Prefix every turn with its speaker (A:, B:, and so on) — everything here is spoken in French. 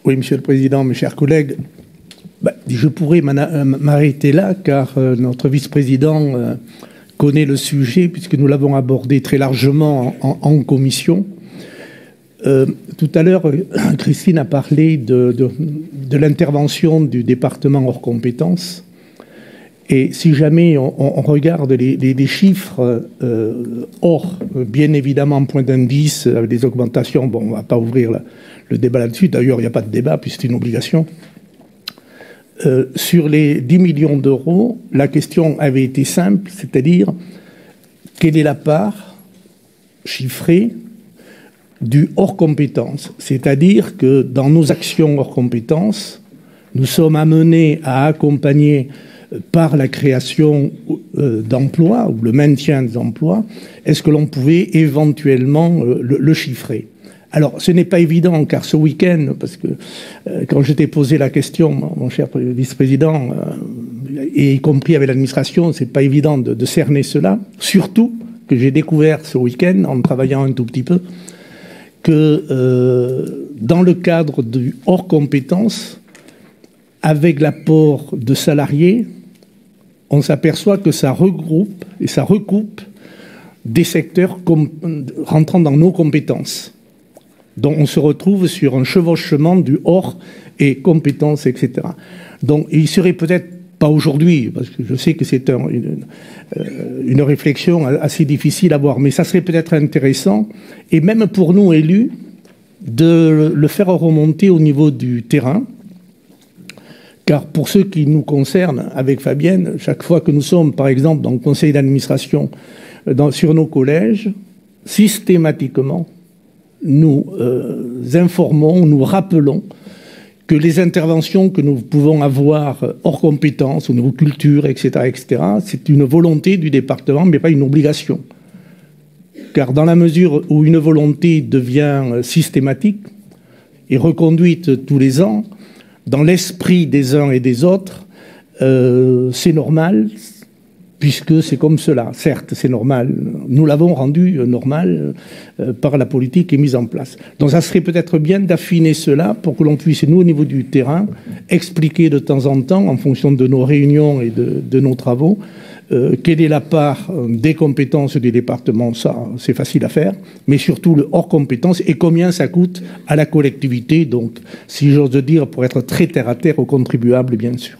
A: Oui, Monsieur le Président, mes chers collègues, je pourrais m'arrêter là, car notre vice-président connaît le sujet, puisque nous l'avons abordé très largement en commission. Tout à l'heure, Christine a parlé de l'intervention du département hors compétences. Et si jamais on regarde les chiffres hors, bien évidemment, point d'indice, avec des augmentations, bon, on ne va pas ouvrir le débat là-dessus. D'ailleurs, il n'y a pas de débat, puisque c'est une obligation. Sur les 10 millions d'euros, la question avait été simple, c'est-à-dire quelle est la part chiffrée du hors compétence. C'est-à-dire que dans nos actions hors compétence, nous sommes amenés à accompagner par la création d'emplois ou le maintien des emplois. Est-ce que l'on pouvait éventuellement le chiffrer? Alors, ce n'est pas évident, car ce week-end, parce que quand je t'ai posé la question, mon cher vice-président, et y compris avec l'administration, c'est pas évident de cerner cela. Surtout que j'ai découvert ce week-end, en travaillant un tout petit peu, que dans le cadre du hors compétence, avec l'apport de salariés, on s'aperçoit que ça regroupe et ça recoupe des secteurs rentrant dans nos compétences. Donc on se retrouve sur un chevauchement du hors et compétences, etc. Donc il serait peut-être pas aujourd'hui, parce que je sais que c'est une réflexion assez difficile à voir, mais ça serait peut-être intéressant, et même pour nous élus, de le faire remonter au niveau du terrain. Car pour ceux qui nous concernent, avec Fabienne, chaque fois que nous sommes, par exemple, dans le conseil d'administration, sur nos collèges, systématiquement, nous informons, nous rappelons que les interventions que nous pouvons avoir hors compétences, au niveau culture, etc., c'est une volonté du département, mais pas une obligation. Car dans la mesure où une volonté devient systématique et reconduite tous les ans, dans l'esprit des uns et des autres, c'est normal, puisque c'est comme cela. Certes, c'est normal. Nous l'avons rendu normal par la politique qui est mise en place. Donc ça serait peut-être bien d'affiner cela pour que l'on puisse, nous, au niveau du terrain, expliquer de temps en temps, en fonction de nos réunions et de nos travaux, quelle est la part des compétences du département. Ça, c'est facile à faire, mais surtout le hors compétences et combien ça coûte à la collectivité, donc, si j'ose dire, pour être très terre-à-terre aux contribuables, bien sûr.